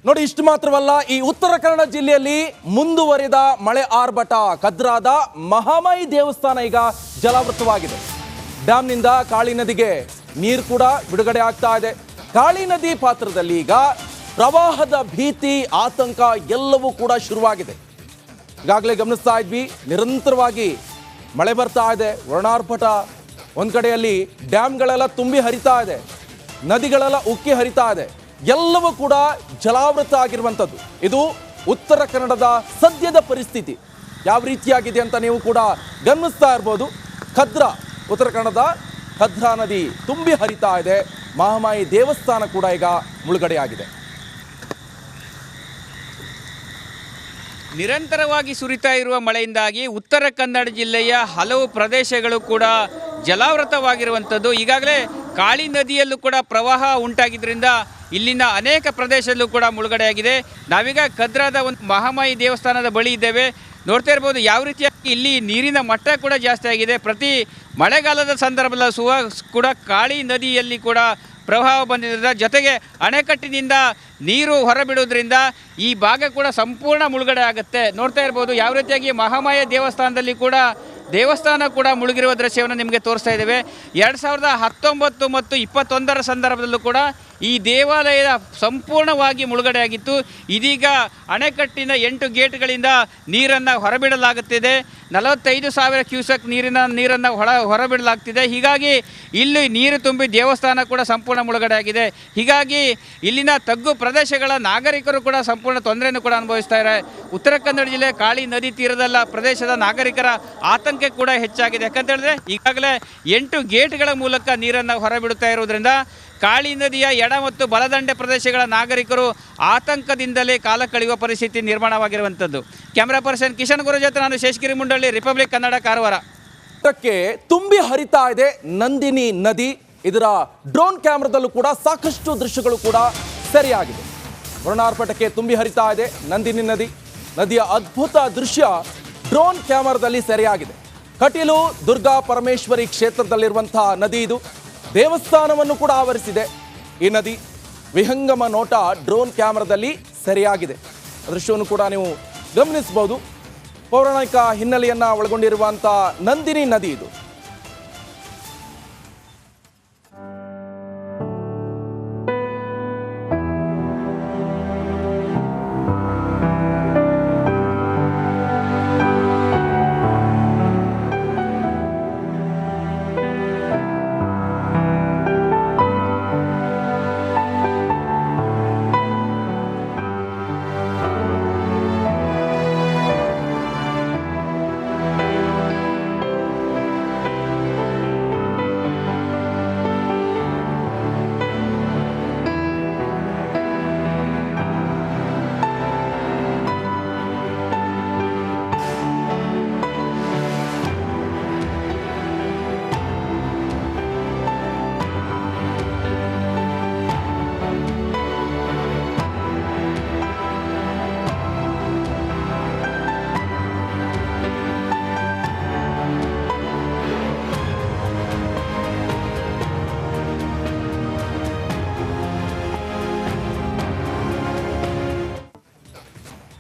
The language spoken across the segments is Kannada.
ನೋಡಿ, ಇಷ್ಟು ಮಾತ್ರವಲ್ಲ, ಈ ಉತ್ತರ ಕನ್ನಡ ಜಿಲ್ಲೆಯಲ್ಲಿ ಮುಂದುವರಿದ ಮಳೆ ಆರ್ಭಟ. ಕದ್ರಾದ ಮಹಾಮಾಯಿ ದೇವಸ್ಥಾನ ಈಗ ಜಲಾವೃತವಾಗಿದೆ. ಡ್ಯಾಮ್ನಿಂದ ಕಾಳಿ ನದಿಗೆ ನೀರು ಕೂಡ ಬಿಡುಗಡೆ ಆಗ್ತಾ ಇದೆ. ಕಾಳಿ ನದಿ ಪಾತ್ರದಲ್ಲಿ ಈಗ ಪ್ರವಾಹದ ಭೀತಿ, ಆತಂಕ ಎಲ್ಲವೂ ಕೂಡ ಶುರುವಾಗಿದೆ. ಈಗಾಗಲೇ ಗಮನಿಸ್ತಾ ಇದ್ವಿ, ನಿರಂತರವಾಗಿ ಮಳೆ ಬರ್ತಾ ಇದೆ, ವರ್ಣಾರ್ಭಟ. ಒಂದು ಕಡೆಯಲ್ಲಿ ಡ್ಯಾಮ್ಗಳೆಲ್ಲ ತುಂಬಿ ಹರಿತಾ ಇದೆ, ನದಿಗಳೆಲ್ಲ ಉಕ್ಕಿ ಹರಿತಾ ಇದೆ, ಎಲ್ಲವೂ ಕೂಡ ಜಲಾವೃತ ಆಗಿರುವಂಥದ್ದು. ಇದು ಉತ್ತರ ಕನ್ನಡದ ಸದ್ಯದ ಪರಿಸ್ಥಿತಿ ಯಾವ ರೀತಿಯಾಗಿದೆ ಅಂತ ನೀವು ಕೂಡ ಗಮನಿಸ್ತಾ ಇರ್ಬೋದು. ಕದ್ರಾ, ಉತ್ತರ ಕನ್ನಡದ ಕದ್ರಾ ನದಿ ತುಂಬಿ ಹರಿತಾ ಇದೆ. ಮಹಾಮಾಯಿ ದೇವಸ್ಥಾನ ಕೂಡ ಈಗ ಮುಳುಗಡೆಯಾಗಿದೆ. ನಿರಂತರವಾಗಿ ಸುರಿತಾ ಇರುವ ಮಳೆಯಿಂದಾಗಿ ಉತ್ತರ ಕನ್ನಡ ಜಿಲ್ಲೆಯ ಹಲವು ಪ್ರದೇಶಗಳು ಕೂಡ ಜಲಾವೃತವಾಗಿರುವಂಥದ್ದು. ಈಗಾಗಲೇ ಕಾಳಿ ನದಿಯಲ್ಲೂ ಕೂಡ ಪ್ರವಾಹ ಉಂಟಾಗಿದ್ದರಿಂದ ಇಲ್ಲಿನ ಅನೇಕ ಪ್ರದೇಶದಲ್ಲೂ ಕೂಡ ಮುಳುಗಡೆಯಾಗಿದೆ. ನಾವೀಗ ಕದ್ರಾದ ಒಂದು ಮಹಾಮಾಯಿ ದೇವಸ್ಥಾನದ ಬಳಿ ಇದ್ದೇವೆ. ನೋಡ್ತಾ ಇರ್ಬೋದು ಯಾವ ರೀತಿಯಾಗಿ ಇಲ್ಲಿ ನೀರಿನ ಮಟ್ಟ ಕೂಡ ಜಾಸ್ತಿ ಆಗಿದೆ. ಪ್ರತಿ ಮಳೆಗಾಲದ ಸಂದರ್ಭದಲ್ಲಿ ಕೂಡ ಕಾಳಿ ನದಿಯಲ್ಲಿ ಕೂಡ ಪ್ರವಾಹ ಬಂದಿದ್ದರಿಂದ, ಜೊತೆಗೆ ಅಣೆಕಟ್ಟಿನಿಂದ ನೀರು ಹೊರಬಿಡುವುದರಿಂದ ಈ ಭಾಗ ಕೂಡ ಸಂಪೂರ್ಣ ಮುಳುಗಡೆ ಆಗುತ್ತೆ. ನೋಡ್ತಾ ಇರ್ಬೋದು ಯಾವ ರೀತಿಯಾಗಿ ಮಹಾಮಾಯ ದೇವಸ್ಥಾನದಲ್ಲಿ ಕೂಡ ದೇವಸ್ಥಾನ ಕೂಡ ಮುಳುಗಿರುವ ದೃಶ್ಯವನ್ನು ನಿಮಗೆ ತೋರಿಸ್ತಾ ಇದ್ದೇವೆ. 2019 ಮತ್ತು 2021 ಸಂದರ್ಭದಲ್ಲೂ ಕೂಡ ಈ ದೇವಾಲಯ ಸಂಪೂರ್ಣವಾಗಿ ಮುಳುಗಡೆಯಾಗಿತ್ತು. ಇದೀಗ ಅಣೆಕಟ್ಟಿನ 8 ಗೇಟ್ಗಳಿಂದ ನೀರನ್ನು ಹೊರಬಿಡಲಾಗುತ್ತಿದೆ. 45,000 ಕ್ಯೂಸೆಕ್ ನೀರನ್ನು ಹೊರಬಿಡಲಾಗ್ತಿದೆ. ಹೀಗಾಗಿ ಇಲ್ಲಿ ನೀರು ತುಂಬಿ ದೇವಸ್ಥಾನ ಕೂಡ ಸಂಪೂರ್ಣ ಮುಳುಗಡೆಯಾಗಿದೆ. ಹೀಗಾಗಿ ಇಲ್ಲಿನ ತಗ್ಗು ಪ್ರದೇಶಗಳ ನಾಗರಿಕರು ಕೂಡ ಸಂಪೂರ್ಣ ತೊಂದರೆಯನ್ನು ಕೂಡ ಅನುಭವಿಸ್ತಾರೆ. ಉತ್ತರ ಕನ್ನಡ ಜಿಲ್ಲೆ ಕಾಳಿ ನದಿ ತೀರದಲ್ಲ ಪ್ರದೇಶದ ನಾಗರಿಕರ ಆತಂಕ ಕೂಡ ಹೆಚ್ಚಾಗಿದೆ. ಯಾಕಂತ ಹೇಳಿದ್ರೆ ಈಗಾಗಲೇ 8 ಗೇಟ್ಗಳ ಮೂಲಕ ನೀರನ್ನು ಹೊರಬಿಡುತ್ತಾ ಇರುವುದರಿಂದ ಕಾಳಿ ನದಿಯ ಎಡ ಮತ್ತು ಬಲದಂಡೆ ಪ್ರದೇಶಗಳ ನಾಗರಿಕರು ಆತಂಕದಿಂದಲೇ ಕಾಲ ಕಳೆಯುವ ಪರಿಸ್ಥಿತಿ ನಿರ್ಮಾಣವಾಗಿರುವಂಥದ್ದು. ಕ್ಯಾಮ್ರಾ ಪರ್ಸನ್ ಕಿಶನ್ ಗುರು ಜೊತೆ ನಾನು ಶೇಷಗಿರಿ ಮುಂಡಳ್ಳಿ, ರಿಪಬ್ಲಿಕ್ ಕನ್ನಡ, ಕಾರವಾರ. ತುಂಬಿ ಹರಿತಾ ಇದೆ ನಂದಿನಿ ನದಿ. ಇದರ ಡ್ರೋನ್ ಕ್ಯಾಮ್ರಾದಲ್ಲೂ ಕೂಡ ಸಾಕಷ್ಟು ದೃಶ್ಯಗಳು ಕೂಡ ಸೆರೆಯಾಗಿದೆ. ವರ್ಣಾರ್ಭಟಕ್ಕೆ ತುಂಬಿ ಹರಿತಾ ಇದೆ ನಂದಿನಿ ನದಿ. ನದಿಯ ಅದ್ಭುತ ದೃಶ್ಯ ಡ್ರೋನ್ ಕ್ಯಾಮರಾದಲ್ಲಿ ಸೆರೆಯಾಗಿದೆ. ಕಟೀಲು ದುರ್ಗಾ ಪರಮೇಶ್ವರಿ ಕ್ಷೇತ್ರದಲ್ಲಿರುವಂತಹ ನದಿ ಇದು. ದೇವಸ್ಥಾನವನ್ನು ಕೂಡ ಆವರಿಸಿದೆ ಈ ನದಿ. ವಿಹಂಗಮ ನೋಟ ಡ್ರೋನ್ ಕ್ಯಾಮರಾದಲ್ಲಿ ಸೆರೆಯಾಗಿದೆ. ದೃಶ್ಯವನ್ನು ಕೂಡ ನೀವು ಗಮನಿಸಬಹುದು. ಪೌರಾಣಿಕ ಹಿನ್ನೆಲೆಯನ್ನ ಒಳಗೊಂಡಿರುವಂಥ ನಂದಿನಿ ನದಿ ಇದು.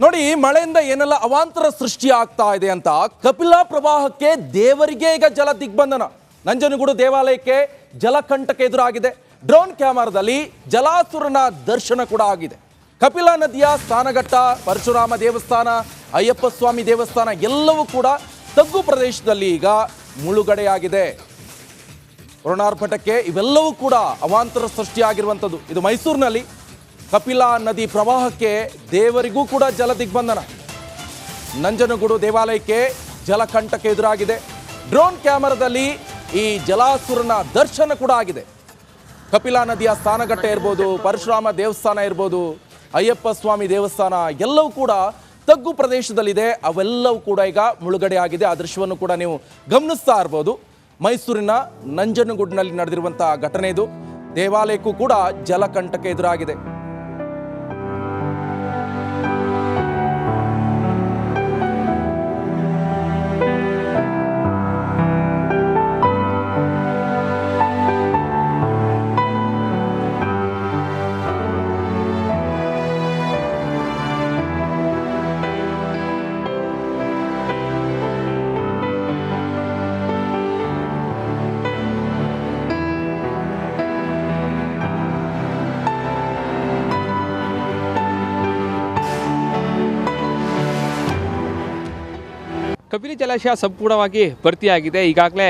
ನೋಡಿ, ಮಳೆಯಿಂದ ಏನೆಲ್ಲ ಅವಾಂತರ ಸೃಷ್ಟಿ ಆಗ್ತಾ ಇದೆ ಅಂತ. ಕಪಿಲಾ ಪ್ರವಾಹಕ್ಕೆ ದೇವರಿಗೆ ಈಗ ಜಲ ದಿಗ್ಬಂಧನ. ನಂಜನಗೂಡು ದೇವಾಲಯಕ್ಕೆ ಜಲಕಂಟಕ ಎದುರಾಗಿದೆ. ಡ್ರೋನ್ ಕ್ಯಾಮರಾದಲ್ಲಿ ಜಲಾಸುರನ ದರ್ಶನ ಕೂಡ ಆಗಿದೆ. ಕಪಿಲಾ ನದಿಯ ಸ್ನಾನಘಟ್ಟ, ಪರಶುರಾಮ ದೇವಸ್ಥಾನ, ಅಯ್ಯಪ್ಪ ಸ್ವಾಮಿ ದೇವಸ್ಥಾನ ಎಲ್ಲವೂ ಕೂಡ ತಗ್ಗು ಪ್ರದೇಶದಲ್ಲಿ ಈಗ ಮುಳುಗಡೆಯಾಗಿದೆ. ವರ್ಣಾರ್ಭಟಕ್ಕೆ ಇವೆಲ್ಲವೂ ಕೂಡ ಅವಾಂತರ ಸೃಷ್ಟಿಯಾಗಿರುವಂಥದ್ದು. ಇದು ಮೈಸೂರಿನಲ್ಲಿ ಕಪಿಲಾ ನದಿ ಪ್ರವಾಹಕ್ಕೆ ದೇವರಿಗೂ ಕೂಡ ಜಲ ದಿಗ್ಬಂಧನ. ನಂಜನಗೂಡು ದೇವಾಲಯಕ್ಕೆ ಜಲಕಂಟಕ ಎದುರಾಗಿದೆ. ಡ್ರೋನ್ ಕ್ಯಾಮರಾದಲ್ಲಿ ಈ ಜಲಾಸುರನ ದರ್ಶನ ಕೂಡ ಆಗಿದೆ. ಕಪಿಲಾ ನದಿಯ ಸ್ನಾನಘಟ್ಟ ಇರ್ಬೋದು, ಪರಶುರಾಮ ದೇವಸ್ಥಾನ ಇರ್ಬೋದು, ಅಯ್ಯಪ್ಪ ಸ್ವಾಮಿ ದೇವಸ್ಥಾನ ಎಲ್ಲವೂ ಕೂಡ ತಗ್ಗು ಪ್ರದೇಶದಲ್ಲಿದೆ. ಅವೆಲ್ಲವೂ ಕೂಡ ಈಗ ಮುಳುಗಡೆ ಆಗಿದೆ. ಆ ದೃಶ್ಯವನ್ನು ಕೂಡ ನೀವು ಗಮನಿಸ್ತಾ ಇರ್ಬೋದು. ಮೈಸೂರಿನ ನಂಜನಗೂಡಿನಲ್ಲಿ ನಡೆದಿರುವಂತಹ ಘಟನೆ ಇದು. ದೇವಾಲಯಕ್ಕೂ ಕೂಡ ಜಲಕಂಟಕ ಎದುರಾಗಿದೆ. ಕಬಿನಿ ಜಲಾಶಯ ಸಂಪೂರ್ಣವಾಗಿ ಭರ್ತಿಯಾಗಿದೆ. ಈಗಾಗಲೇ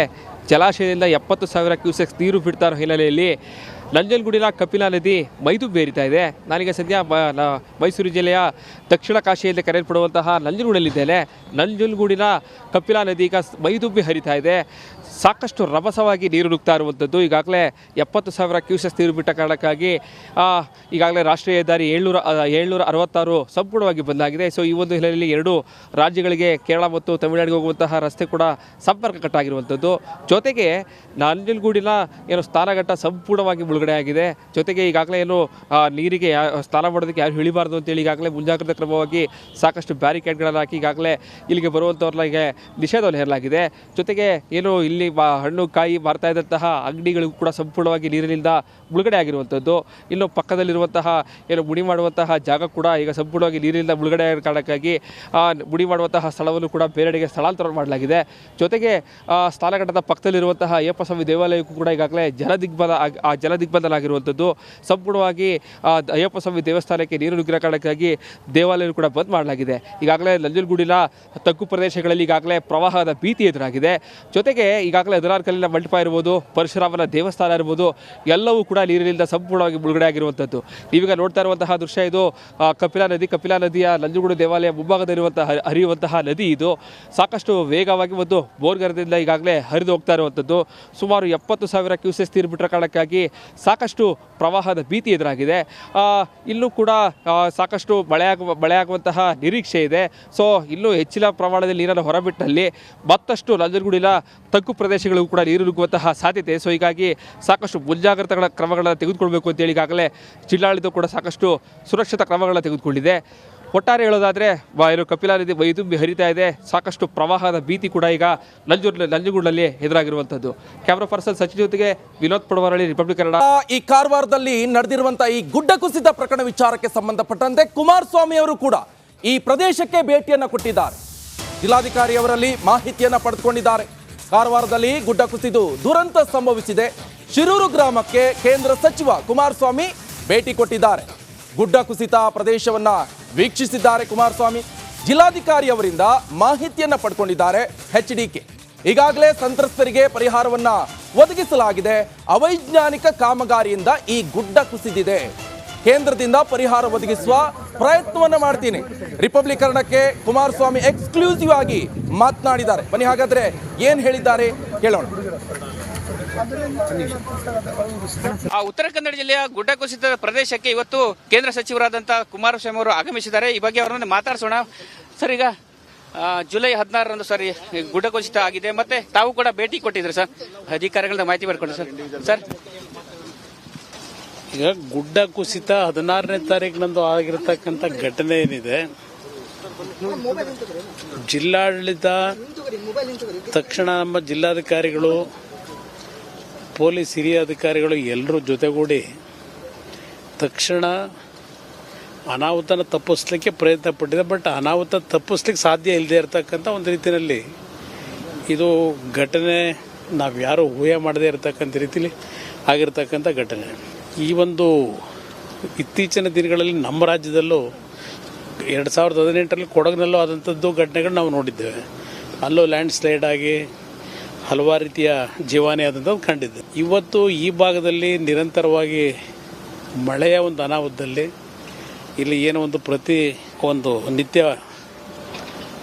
ಜಲಾಶಯದಿಂದ 70,000 ಕ್ಯೂಸೆಕ್ಸ್ ನೀರು ಬಿಡ್ತಾ ಇರೋ ಹಿನ್ನೆಲೆಯಲ್ಲಿ ನಂಜನಗೂಡಿನ ಕಪಿಲಾ ನದಿ ಮೈದುಂಬೇರಿತಾ ಇದೆ. ನಾನೀಗ ಸದ್ಯ ಮೈಸೂರು ಜಿಲ್ಲೆಯ ದಕ್ಷಿಣ ಕಾಶಿಯಲ್ಲಿ ಕರೆಯಲ್ಪಡುವಂತಹ ನಂಜನಗೂಡಲ್ಲಿದ್ದೇನೆ. ನಂಜನಗೂಡಿನ ಕಪಿಲಾ ನದಿ ಈಗ ಮೈದುಂಬಿ ಹರಿತಾ ಇದೆ. ಸಾಕಷ್ಟು ರಭಸವಾಗಿ ನೀರು ನುಗ್ತಾ ಇರುವಂಥದ್ದು. ಈಗಾಗಲೇ 70,000 ಕ್ಯೂಸೆಕ್ಸ್ ನೀರು ಬಿಟ್ಟ ಕಾರಣಕ್ಕಾಗಿ ಈಗಾಗಲೇ ರಾಷ್ಟ್ರೀಯ ಹೆದ್ದಾರಿ 766 ಸಂಪೂರ್ಣವಾಗಿ ಬಂದಾಗಿದೆ. ಸೊ ಈ ಒಂದು ಹಿನ್ನೆಲೆಯಲ್ಲಿ ಎರಡು ರಾಜ್ಯಗಳಿಗೆ ಕೇರಳ ಮತ್ತು ತಮಿಳುನಾಡಿಗೆ ಹೋಗುವಂತಹ ರಸ್ತೆ ಕೂಡ ಸಂಪರ್ಕ ಕಟ್ಟಾಗಿರುವಂಥದ್ದು. ಜೊತೆಗೆ ನಂಜನಗೂಡಿನ ಏನು ಸ್ನಾನಘಟ್ಟ ಸಂಪೂರ್ಣವಾಗಿ ಮುಳುಗಡೆ ಆಗಿದೆ. ಜೊತೆಗೆ ಈಗಾಗಲೇ ಏನು ನೀರಿಗೆ ಸ್ನಾನ ಮಾಡೋದಕ್ಕೆ ಯಾರು ಇಳಿಬಾರ್ದು ಅಂತೇಳಿ ಈಗಾಗಲೇ ಮುಂಜಾಗ್ರತಾ ಕ್ರಮವಾಗಿ ಸಾಕಷ್ಟು ಬ್ಯಾರಿಕೇಡ್ಗಳನ್ನು ಹಾಕಿ ಈಗಾಗಲೇ ಇಲ್ಲಿಗೆ ಬರುವಂಥವ್ರಿಗೆ ನಿಷೇಧವನ್ನು ಹೇರಲಾಗಿದೆ. ಜೊತೆಗೆ ಏನು ಇಲ್ಲಿ ಹಣ್ಣು ಕಾಯಿ ಮಾರ್ತಾ ಇದ್ದಂತಹ ಅಂಗಡಿಗಳಿಗೂ ಕೂಡ ಸಂಪೂರ್ಣವಾಗಿ ನೀರಿನಿಂದ ಮುಳುಗಡೆ ಆಗಿರುವಂಥದ್ದು. ಇನ್ನು ಪಕ್ಕದಲ್ಲಿರುವಂತಹ ಏನು ಮುಡಿ ಮಾಡುವಂತಹ ಜಾಗ ಕೂಡ ಈಗ ಸಂಪೂರ್ಣವಾಗಿ ನೀರಿನಿಂದ ಮುಳುಗಡೆ ಆಗಿರೋ ಕಾರಣಕ್ಕಾಗಿ ಮುಡಿ ಮಾಡುವಂತಹ ಸ್ಥಳವನ್ನು ಕೂಡ ಬೇರೆಡೆಗೆ ಸ್ಥಳಾಂತರ ಮಾಡಲಾಗಿದೆ. ಜೊತೆಗೆ ಸ್ನಾನಘಟ್ಟದ ಪಕ್ಕದಲ್ಲಿರುವಂತಹ ಅಯ್ಯಪ್ಪ ಸ್ವಾಮಿ ದೇವಾಲಯಕ್ಕೂ ಕೂಡ ಈಗಾಗಲೇ ಜಲದಿಗ್ಬಂಧನಾಗಿರುವಂಥದ್ದು. ಸಂಪೂರ್ಣವಾಗಿ ಅಯ್ಯಪ್ಪ ಸ್ವಾಮಿ ದೇವಸ್ಥಾನಕ್ಕೆ ನೀರು ನುಗ್ಗಿರೋ ಕಾರಣಕ್ಕಾಗಿ ದೇವಾಲಯ ಕೂಡ ಬಂದ್ ಮಾಡಲಾಗಿದೆ. ಈಗಾಗಲೇ ನಂಜನಗೂಡಿನ ತಗ್ಗು ಪ್ರದೇಶಗಳಲ್ಲಿ ಈಗಾಗಲೇ ಪ್ರವಾಹದ ಭೀತಿ ಎದುರಾಗಿದೆ. ಜೊತೆಗೆ ಈಗಾಗಲೇ 16 ಕಲ್ಲಿನ ಮಂಟಪ ಇರ್ಬೋದು, ಪರಶುರಾಮನ ದೇವಸ್ಥಾನ ಇರ್ಬೋದು, ಎಲ್ಲವೂ ಕೂಡ ನೀರಿನಿಂದ ಸಂಪೂರ್ಣವಾಗಿ ಮುಳುಗಡೆ ಆಗಿರುವಂಥದ್ದು. ನೀವೀಗ ನೋಡ್ತಾ ಇರುವಂತಹ ದೃಶ್ಯ ಇದು ಕಪಿಲಾ ನದಿಯ ನಂಜನಗೂಡು ದೇವಾಲಯ ಮುಂಭಾಗದಲ್ಲಿರುವಂತಹ ಹರಿಯುವಂತಹ ನದಿ ಇದು. ಸಾಕಷ್ಟು ವೇಗವಾಗಿ ಒಂದು ಬೋರ್ಗರದಿಂದ ಈಗಾಗಲೇ ಹರಿದು ಹೋಗ್ತಾ ಇರುವಂಥದ್ದು. ಸುಮಾರು 70,000 ಕ್ಯೂಸೆಕ್ಸ್ ನೀರು ಬಿಟ್ಟರ ಕಾರಣಕ್ಕಾಗಿ ಸಾಕಷ್ಟು ಪ್ರವಾಹದ ಭೀತಿ ಎದುರಾಗಿದೆ. ಇಲ್ಲೂ ಕೂಡ ಸಾಕಷ್ಟು ಮಳೆಯಾಗುವಂತಹ ನಿರೀಕ್ಷೆ ಇದೆ. ಸೊ ಇನ್ನೂ ಹೆಚ್ಚಿನ ಪ್ರಮಾಣದಲ್ಲಿ ನೀರನ್ನು ಹೊರಬಿಟ್ಟಲ್ಲಿ ಮತ್ತಷ್ಟು ನಂಜನಗೂಡಿನ ತಗ್ಗು ಪ್ರದೇಶಗಳಿಗೂ ಕೂಡ ನೀರು ನುಗ್ಗುವಂತಹ ಸಾಧ್ಯತೆ. ಸೊ ಹೀಗಾಗಿ ಸಾಕಷ್ಟು ಮುಂಜಾಗ್ರತಾ ಕ್ರಮಗಳನ್ನು ತೆಗೆದುಕೊಳ್ಬೇಕು ಅಂತೇಳಿ ಈಗಾಗಲೇ ಜಿಲ್ಲಾಡಳಿತ ಕೂಡ ಸಾಕಷ್ಟು ಸುರಕ್ಷತಾ ಕ್ರಮಗಳನ್ನು ತೆಗೆದುಕೊಂಡಿದೆ. ಒಟ್ಟಾರೆ ಹೇಳೋದಾದರೆ ಏನು ಕಪಿಲಾ ನದಿ ಮೈದುಂಬಿ ಹರಿತಾ ಇದೆ. ಸಾಕಷ್ಟು ಪ್ರವಾಹದ ಭೀತಿ ಕೂಡ ಈಗ ನಂಜನಗೂಡಿನಲ್ಲಿ ಎದುರಾಗಿರುವಂಥದ್ದು. ಕ್ಯಾಮ್ರಾ ಪರ್ಸನ್ ಸಚಿನ್ ಜೊತೆಗೆ ವಿನೋದ್ ಪಡವರಳ್ಳಿ, ರಿಪಬ್ಲಿಕ್ ಕನ್ನಡ. ಈ ಕಾರವಾರದಲ್ಲಿ ನಡೆದಿರುವಂತಹ ಈ ಗುಡ್ಡ ಕುಸಿತ ಪ್ರಕರಣ ವಿಚಾರಕ್ಕೆ ಸಂಬಂಧಪಟ್ಟಂತೆ ಕುಮಾರಸ್ವಾಮಿ ಅವರು ಕೂಡ ಈ ಪ್ರದೇಶಕ್ಕೆ ಭೇಟಿಯನ್ನ ಕೊಟ್ಟಿದ್ದಾರೆ. ಜಿಲ್ಲಾಧಿಕಾರಿಯವರಲ್ಲಿ ಮಾಹಿತಿಯನ್ನ ಪಡೆದುಕೊಂಡಿದ್ದಾರೆ. ಕಾರವಾರದಲ್ಲಿ ಗುಡ್ಡ ಕುಸಿದು ದುರಂತ ಸಂಭವಿಸಿದೆ. ಶಿರೂರು ಗ್ರಾಮಕ್ಕೆ ಕೇಂದ್ರ ಸಚಿವ ಕುಮಾರಸ್ವಾಮಿ ಭೇಟಿ ಕೊಟ್ಟಿದ್ದಾರೆ. ಗುಡ್ಡ ಕುಸಿತ ಪ್ರದೇಶವನ್ನ ವೀಕ್ಷಿಸಿದ್ದಾರೆ ಕುಮಾರಸ್ವಾಮಿ. ಜಿಲ್ಲಾಧಿಕಾರಿ ಅವರಿಂದ ಮಾಹಿತಿಯನ್ನ ಪಡ್ಕೊಂಡಿದ್ದಾರೆ HDK. ಈಗಾಗಲೇ ಸಂತ್ರಸ್ತರಿಗೆ ಪರಿಹಾರವನ್ನ ಒದಗಿಸಲಾಗಿದೆ. ಅವೈಜ್ಞಾನಿಕ ಕಾಮಗಾರಿಯಿಂದ ಈ ಗುಡ್ಡ ಕುಸಿದಿದೆ. ಕೇಂದ್ರದಿಂದ ಪರಿಹಾರ ಒದಗಿಸುವ ಪ್ರಯತ್ನವನ್ನ ಮಾಡ್ತೀನಿ. ರಿಪಬ್ಲಿಕ್ ಕನ್ನಡಕ್ಕೆ ಕುಮಾರಸ್ವಾಮಿ ಎಕ್ಸ್ಕ್ಲೂಸಿವ್ ಆಗಿ ಮಾತನಾಡಿದ್ದಾರೆ. ಬನ್ನಿ ಹಾಗಾದ್ರೆ ಏನ್ ಹೇಳಿದ್ದಾರೆ ಕೇಳೋಣ. ಉತ್ತರ ಕನ್ನಡ ಜಿಲ್ಲೆಯ ಗುಡ್ಡ ಕುಸಿತದ ಪ್ರದೇಶಕ್ಕೆ ಇವತ್ತು ಕೇಂದ್ರ ಸಚಿವರಾದಂತಹ ಕುಮಾರಸ್ವಾಮಿ ಅವರು ಆಗಮಿಸಿದ್ದಾರೆ. ಈ ಬಗ್ಗೆ ಅವರನ್ನು ಮಾತಾಡ್ಸೋಣ. ಸರ್, ಈಗ ಜುಲೈ 16ರಂದು ಸರ್ ಗುಡ್ಡ ಕುಸಿತ ಆಗಿದೆ, ಮತ್ತೆ ತಾವು ಕೂಡ ಭೇಟಿ ಕೊಟ್ಟಿದ್ರಿ ಸರ್, ಅಧಿಕಾರಿಗಳಿಂದ ಮಾಹಿತಿ ಪಡ್ಕೊಂಡ್ರಿ ಸರ್. ಈಗ ಗುಡ್ಡ ಕುಸಿತ 16ನೇ ತಾರೀಕಿನಂದು ಆಗಿರತಕ್ಕಂಥ ಘಟನೆ ಏನಿದೆ, ಜಿಲ್ಲಾಡಳಿತ ತಕ್ಷಣ ನಮ್ಮ ಜಿಲ್ಲಾಧಿಕಾರಿಗಳು, ಪೊಲೀಸ್ ಹಿರಿಯ ಅಧಿಕಾರಿಗಳು ಎಲ್ಲರೂ ಜೊತೆಗೂಡಿ ತಕ್ಷಣ ಅನಾಹುತನ ತಪ್ಪಿಸ್ಲಿಕ್ಕೆ ಪ್ರಯತ್ನ ಪಟ್ಟಿದೆ. ಬಟ್ ಅನಾಹುತ ತಪ್ಪಿಸ್ಲಿಕ್ಕೆ ಸಾಧ್ಯ ಇಲ್ಲದೆ ಇರತಕ್ಕಂಥ ಒಂದು ರೀತಿಯಲ್ಲಿ ಇದು ಘಟನೆ ನಾವು ಯಾರೂ ಊಹೆ ಮಾಡದೇ ಇರತಕ್ಕಂಥ ರೀತಿಯಲ್ಲಿ ಆಗಿರ್ತಕ್ಕಂಥ ಘಟನೆ. ಈ ಒಂದು ಇತ್ತೀಚಿನ ದಿನಗಳಲ್ಲಿ ನಮ್ಮ ರಾಜ್ಯದಲ್ಲೂ 2018ರಲ್ಲಿ ಕೊಡಗಿನಲ್ಲೂ ಆದಂಥದ್ದು ಘಟನೆಗಳು ನಾವು ನೋಡಿದ್ದೇವೆ. ಅಲ್ಲೂ ಲ್ಯಾಂಡ್ ಸ್ಲೈಡ್ ಆಗಿ ಹಲವಾರು ರೀತಿಯ ಜೀವಾನಿ ಆದಂಥದ್ದು ಕಂಡಿದ್ದೆ. ಇವತ್ತು ಈ ಭಾಗದಲ್ಲಿ ನಿರಂತರವಾಗಿ ಮಳೆಯ ಒಂದು ಅನಾಹುತದಲ್ಲಿ ಇಲ್ಲಿ ಏನೋ ಒಂದು ನಿತ್ಯ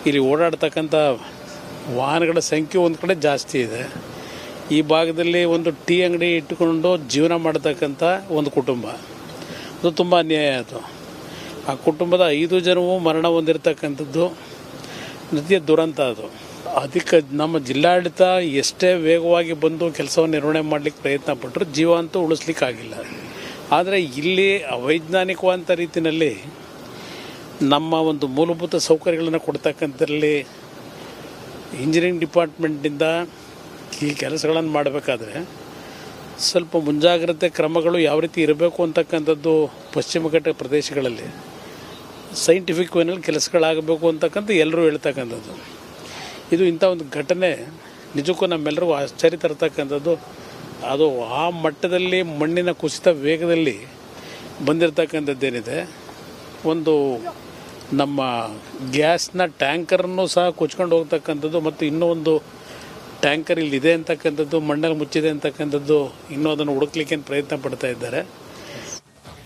ಇಲ್ಲಿ ಓಡಾಡ್ತಕ್ಕಂಥ ವಾಹನಗಳ ಸಂಖ್ಯೆ ಒಂದು ಕಡೆ ಜಾಸ್ತಿ ಇದೆ. ಈ ಭಾಗದಲ್ಲಿ ಒಂದು ಟೀ ಅಂಗಡಿ ಇಟ್ಟುಕೊಂಡು ಜೀವನ ಮಾಡತಕ್ಕಂಥ ಒಂದು ಕುಟುಂಬ, ಅದು ತುಂಬ ಅನ್ಯಾಯ ಆಯಿತು. ಆ ಕುಟುಂಬದ 5 ಜನವೂ ಮರಣ ಹೊಂದಿರತಕ್ಕಂಥದ್ದು ನಿತ್ಯ ದುರಂತ. ಅದು ನಮ್ಮ ಜಿಲ್ಲಾಡಳಿತ ಎಷ್ಟೇ ವೇಗವಾಗಿ ಬಂದು ಕೆಲಸವನ್ನು ನಿರ್ವಹಣೆ ಮಾಡಲಿಕ್ಕೆ ಪ್ರಯತ್ನ ಪಟ್ಟರು ಜೀವ ಅಂತೂ ಉಳಿಸ್ಲಿಕ್ಕಾಗಿಲ್ಲ. ಆದರೆ ಇಲ್ಲಿ ಅವೈಜ್ಞಾನಿಕವಾದಂಥ ರೀತಿಯಲ್ಲಿ ನಮ್ಮ ಒಂದು ಮೂಲಭೂತ ಸೌಕರ್ಯಗಳನ್ನು ಕೊಡ್ತಕ್ಕಂಥದ್ರಲ್ಲಿ ಇಂಜಿನಿಯರಿಂಗ್ ಡಿಪಾರ್ಟ್ಮೆಂಟಿಂದ ಈ ಕೆಲಸಗಳನ್ನು ಮಾಡಬೇಕಾದ್ರೆ ಸ್ವಲ್ಪ ಮುಂಜಾಗ್ರತೆ ಕ್ರಮಗಳು ಯಾವ ರೀತಿ ಇರಬೇಕು ಅಂತಕ್ಕಂಥದ್ದು ಪಶ್ಚಿಮ ಘಟ್ಟ ಪ್ರದೇಶಗಳಲ್ಲಿ ಸೈಂಟಿಫಿಕ್ ವೇನಲ್ಲಿ ಕೆಲಸಗಳಾಗಬೇಕು ಅಂತಕ್ಕಂಥ ಎಲ್ಲರೂ ಹೇಳ್ತಕ್ಕಂಥದ್ದು. ಇದು ಇಂಥ ಒಂದು ಘಟನೆ ನಿಜಕ್ಕೂ ನಮ್ಮೆಲ್ಲರಿಗೂ ಆಶ್ಚರ್ಯ ತರತಕ್ಕಂಥದ್ದು. ಅದು ಆ ಮಟ್ಟದಲ್ಲಿ ಮಣ್ಣಿನ ಕುಸಿತ ವೇಗದಲ್ಲಿ ಬಂದಿರತಕ್ಕಂಥದ್ದೇನಿದೆ, ಒಂದು ನಮ್ಮ ಗ್ಯಾಸ್ನ ಟ್ಯಾಂಕರನ್ನು ಸಹ ಕೊಚ್ಕೊಂಡು ಹೋಗ್ತಕ್ಕಂಥದ್ದು ಮತ್ತು ಇನ್ನೂ ಒಂದು ಟ್ಯಾಂಕರ್ ಇಲ್ಲಿದೆ ಅಂತಕ್ಕಂಥದ್ದು ಮಣ್ಣಲ್ಲಿ ಮುಚ್ಚಿದೆ ಅಂತಕ್ಕಂಥದ್ದು ಇನ್ನೂ ಅದನ್ನು ಹುಡುಕ್ಲಿಕ್ಕೆ ಪ್ರಯತ್ನ ಪಡ್ತಾ ಇದ್ದಾರೆ.